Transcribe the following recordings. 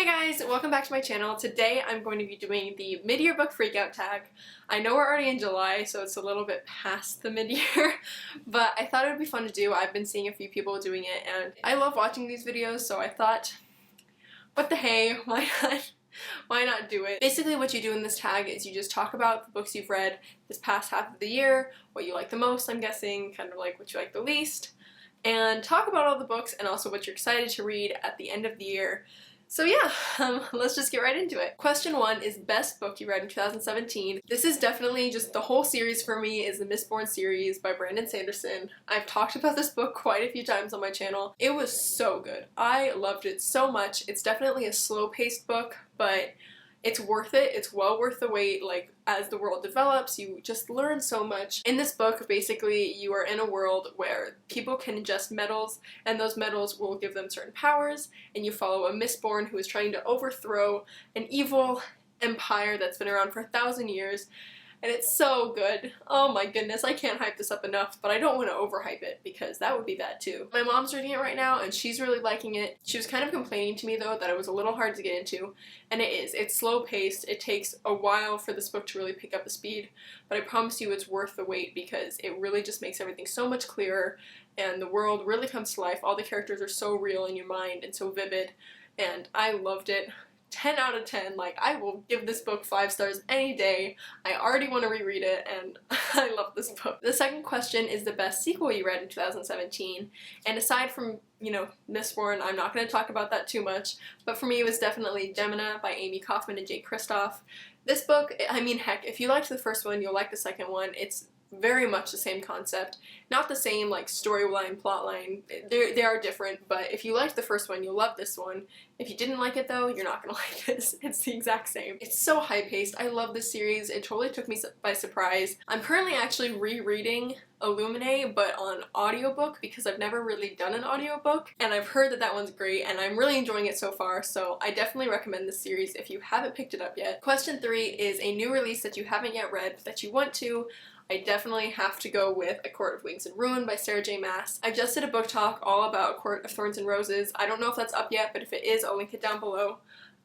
guys, welcome back to my channel. Today I'm going to be doing the mid-year book freakout tag. I know we're already in July, so it's a little bit past the mid-year, but I thought it would be fun to do. I've been seeing a few people doing it, and I love watching these videos, so I thought, what the hey, why not? Why not do it? Basically what you do in this tag is you just talk about the books you've read this past half of the year, what you like the most, I'm guessing, kind of like what you like the least, and talk about all the books and also what you're excited to read at the end of the year. So yeah, let's just get right into it. Question 1 is best book you read in 2017. This is definitely just the whole series for me is the Mistborn series by Brandon Sanderson. I've talked about this book quite a few times on my channel. It was so good. I loved it so much. It's definitely a slow-paced book, but it's worth it. It's well worth the wait. Like, as the world develops, you just learn so much. In this book, basically, you are in a world where people can ingest metals, and those metals will give them certain powers, and you follow a Mistborn who is trying to overthrow an evil empire that's been around for 1,000 years. And it's so good. Oh my goodness, I can't hype this up enough, but I don't want to overhype it because that would be bad too. My mom's reading it right now and she's really liking it. She was kind of complaining to me though that it was a little hard to get into, and it is. It's slow paced. It takes a while for this book to really pick up the speed, but I promise you it's worth the wait because it really just makes everything so much clearer and the world really comes to life. All the characters are so real in your mind and so vivid, and I loved it. 10 out of 10, like, I will give this book 5 stars any day. I already want to reread it, and I love this book. The second question is the best sequel you read in 2017, and aside from, you know, Mistborn, I'm not going to talk about that too much, but for me it was definitely Gemina by Amy Kaufman and Jake Kristoff. This book, I mean, heck, if you liked the first one, you'll like the second one. It's very much the same concept. Not the same, like, storyline, plotline. They are different, but if you liked the first one, you'll love this one. If you didn't like it, though, you're not gonna like this. It's the exact same. It's so high-paced. I love this series. It totally took me by surprise. I'm currently actually rereading Illuminae, but on audiobook because I've never really done an audiobook, and I've heard that that one's great, and I'm really enjoying it so far, so I definitely recommend this series if you haven't picked it up yet. Question 3 is a new release that you haven't yet read but that you want to. I definitely have to go with A Court of Wings and Ruin by Sarah J. Maas. I just did a book talk all about A Court of Thorns and Roses. I don't know if that's up yet, but if it is, I'll link it down below.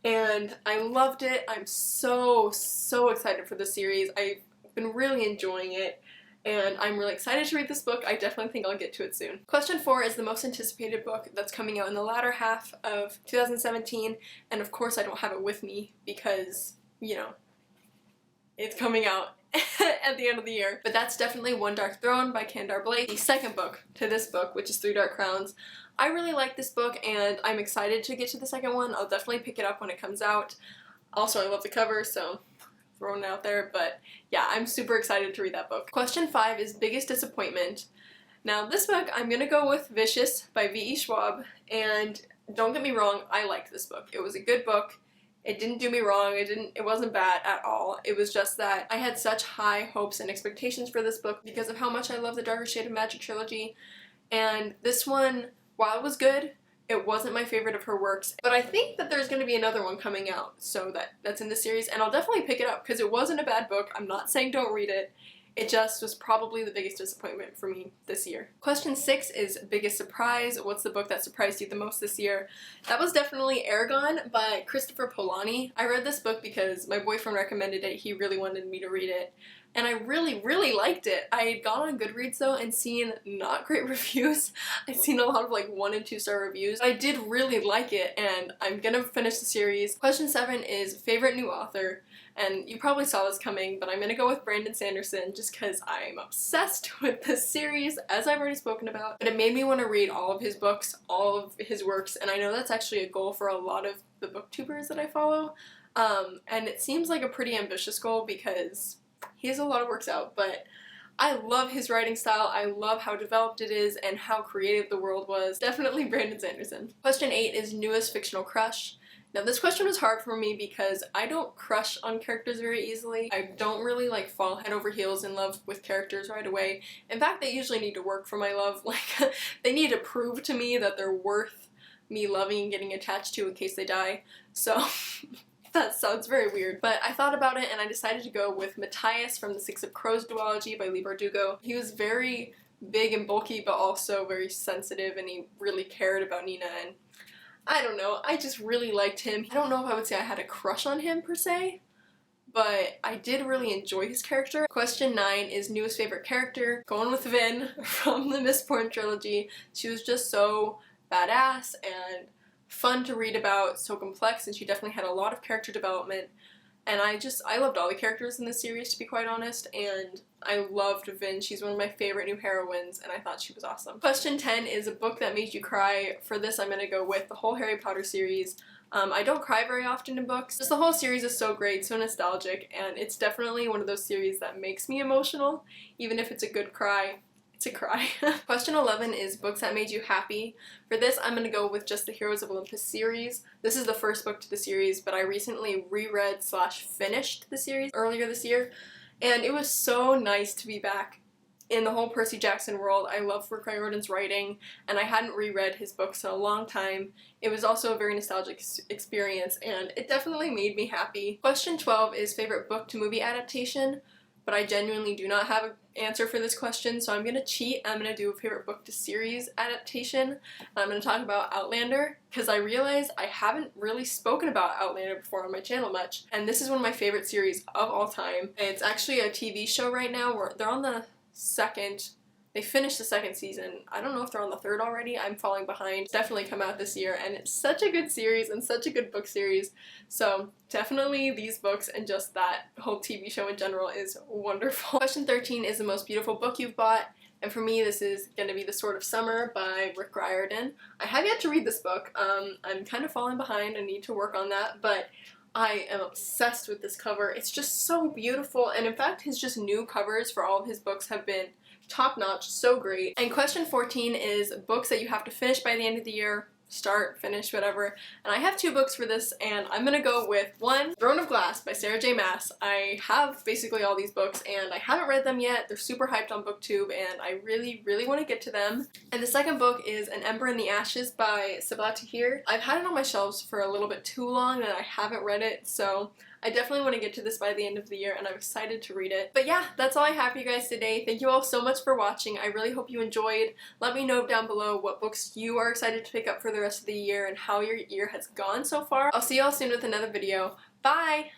And I loved it. I'm so excited for this series. I've been really enjoying it, and I'm really excited to read this book. I definitely think I'll get to it soon. Question 4 is the most anticipated book that's coming out in the latter half of 2017, and of course I don't have it with me because, you know, it's coming out at the end of the year. But that's definitely One Dark Throne by Kandar Blake, the second book to this book, which is Three Dark Crowns. I really like this book and I'm excited to get to the second one. I'll definitely pick it up when it comes out. Also, I love the cover, so throwing it out there, but yeah, I'm super excited to read that book. Question 5 is biggest disappointment. Now this book, I'm gonna go with Vicious by V.E. Schwab, and don't get me wrong, I liked this book. It was a good book. It didn't do me wrong. It wasn't bad at all. It was just that I had such high hopes and expectations for this book because of how much I love the Darker Shade of Magic trilogy. And this one, while it was good, it wasn't my favorite of her works. But I think that there's going to be another one coming out, so that's in the series, and I'll definitely pick it up because it wasn't a bad book. I'm not saying don't read it. It just was probably the biggest disappointment for me this year. Question 6 is biggest surprise. What's the book that surprised you the most this year? That was definitely Aragon by Christopher Polani. I read this book because my boyfriend recommended it. He really wanted me to read it, and I really liked it. I had gone on Goodreads though and seen not great reviews. I'd seen a lot of like 1 and 2 star reviews. I did really like it, and I'm gonna finish the series. Question 7 is favorite new author. And you probably saw this coming, but I'm gonna go with Brandon Sanderson just because I'm obsessed with this series, as I've already spoken about. But it made me want to read all of his books, all of his works, and I know that's actually a goal for a lot of the booktubers that I follow. And it seems like a pretty ambitious goal because he has a lot of works out, but I love his writing style. I love how developed it is and how creative the world was. Definitely Brandon Sanderson. Question 8 is newest fictional crush. Now this question was hard for me because I don't crush on characters very easily. I don't really like fall head over heels in love with characters right away. In fact, they usually need to work for my love. Like, they need to prove to me that they're worth me loving and getting attached to in case they die. So that sounds very weird. But I thought about it and I decided to go with Matthias from the Six of Crows duology by Leigh Bardugo. He was very big and bulky but also very sensitive, and he really cared about Nina, and I don't know, I just really liked him. I don't know if I would say I had a crush on him per se, but I did really enjoy his character. Question 9 is newest favorite character. Going with Vin from the Mistborn trilogy. She was just so badass and fun to read about, so complex, and she definitely had a lot of character development. And I loved all the characters in this series, to be quite honest, and I loved Vin. She's one of my favorite new heroines, and I thought she was awesome. Question 10 is a book that made you cry. For this, I'm gonna go with the whole Harry Potter series. I don't cry very often in books. Just the whole series is so great, so nostalgic, and it's definitely one of those series that makes me emotional. Even if it's a good cry, it's a cry. Question 11 is books that made you happy. For this, I'm gonna go with just the Heroes of Olympus series. This is the first book to the series, but I recently reread / finished the series earlier this year, and it was so nice to be back in the whole Percy Jackson world. I love Rick Riordan's writing, and I hadn't reread his books in a long time. It was also a very nostalgic experience, and it definitely made me happy. Question 12 is favorite book to movie adaptation, but I genuinely do not have an answer for this question, so I'm gonna cheat. I'm gonna do a favorite book to series adaptation, and I'm gonna talk about Outlander, because I realized I haven't really spoken about Outlander before on my channel much, and this is one of my favorite series of all time. It's actually a TV show right now, where they're on the they finished the second season. I don't know if they're on the third already. I'm falling behind. It's definitely come out this year, and it's such a good series and such a good book series. So definitely these books and just that whole TV show in general is wonderful. Question 13 is the most beautiful book you've bought. And for me, this is going to be The Sword of Summer by Rick Riordan. I have yet to read this book. I'm kind of falling behind. I need to work on that, but I am obsessed with this cover. It's just so beautiful, and in fact his just new covers for all of his books have been top-notch, so great. And question 14 is books that you have to finish by the end of the year. Start, finish, whatever. And I have 2 books for this, and I'm gonna go with one, Throne of Glass by Sarah J. Maas. I have basically all these books, and I haven't read them yet. They're super hyped on BookTube, and I really, really want to get to them. And the second book is An Ember in the Ashes by Sabaa Tahir. I've had it on my shelves for a little bit too long, and I haven't read it, so I definitely want to get to this by the end of the year, and I'm excited to read it. But yeah, that's all I have for you guys today. Thank you all so much for watching. I really hope you enjoyed. Let me know down below what books you are excited to pick up for the rest of the year and how your year has gone so far. I'll see you all soon with another video. Bye!